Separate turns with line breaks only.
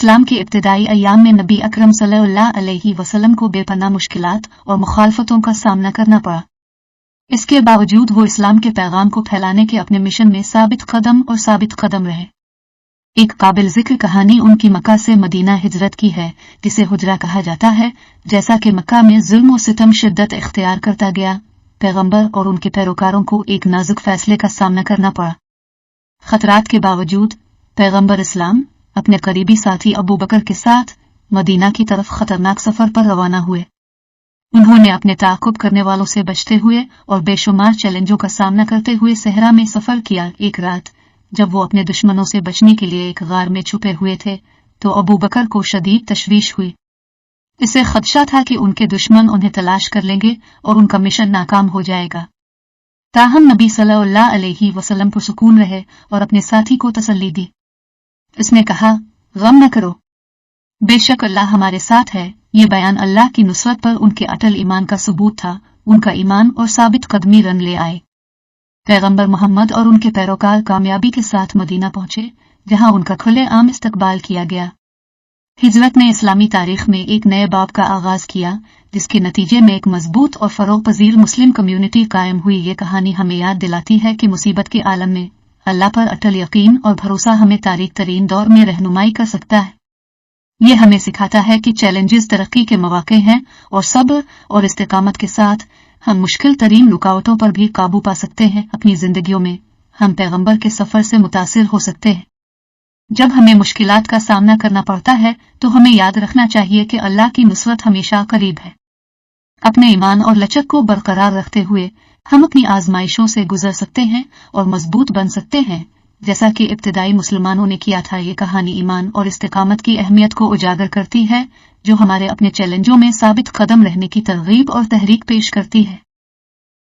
इस्लाम के इब्तिदाई अय्याम में नबी अकरम सल्लल्लाहु अलैहि वसल्लम को बेपनाह मुश्किलात और मुखालफतों का सामना करना पड़ा। इसके बावजूद वो इस्लाम के पैगाम को फैलाने के अपने मिशन में साबित कदम रहे। एक काबिल जिक्र कहानी उनकी मक्का से मदीना हिजरत की है, जिसे हुजरा कहा जाता है। जैसा कि मक्का में जुल्म और सितम शिद्दत इख्तियार करता गया, पैगंबर और उनके पैरोकारों को एक नाजुक फैसले का सामना करना पड़ा। खतरात के बावजूद पैगंबर इस्लाम अपने करीबी साथी अबू बकर के साथ मदीना की तरफ खतरनाक सफर पर रवाना हुए। उन्होंने अपने ताक़ुब करने वालों से बचते हुए और बेशुमार चैलेंजों का सामना करते हुए सहरा में सफर किया। एक रात जब वो अपने दुश्मनों से बचने के लिए एक गार में छुपे हुए थे, तो अबू बकर को शदीद तशवीश हुई। इससे खदशा था कि उनके दुश्मन उन्हें तलाश कर लेंगे और उनका मिशन नाकाम हो जाएगा। ताहम नबी सल्लल्लाहु अलैहि वसल्लम को सुकून रहे और अपने साथी को तसल्ली दी। इसने कहा, गम न करो, बेशक अल्लाह हमारे साथ है। ये बयान अल्लाह की नुसरत पर उनके अटल ईमान का सबूत था। उनका ईमान और साबित कदमी रंग ले आए। पैगंबर मोहम्मद और उनके पैरोकार कामयाबी के साथ मदीना पहुंचे, जहां उनका खुले आम इस्तकबाल किया गया। हिजरत ने इस्लामी तारीख में एक नए बाब का आगाज किया, जिसके नतीजे में एक मजबूत और फरोग पजीर मुस्लिम कम्युनिटी कायम हुई। ये कहानी हमें याद दिलाती है कि मुसीबत के आलम में अल्लाह पर अटल यकीन और भरोसा हमें तारीख तरीन दौर में रहनुमाई कर सकता है। ये हमें सिखाता है कि चैलेंजेस तरक्की के मौके हैं और सब्र और इस्तिकामत के साथ हम मुश्किल तरीन रुकावटों पर भी काबू पा सकते हैं। अपनी जिंदगियों में हम पैगंबर के सफर से मुतासिर हो सकते हैं। जब हमें मुश्किलात का सामना करना पड़ता है, तो हमें याद रखना चाहिए कि अल्लाह की नुसरत हमेशा करीब है। अपने ईमान और लचक को बरकरार रखते हुए हम अपनी आजमाइशों से गुजर सकते हैं और मजबूत बन सकते हैं, जैसा कि इब्तिदाई मुसलमानों ने किया था। ये कहानी ईमान और इस्तिकामत की अहमियत को उजागर करती है, जो हमारे अपने चैलेंजों में साबित कदम रहने की तरगीब और तहरीक पेश करती है।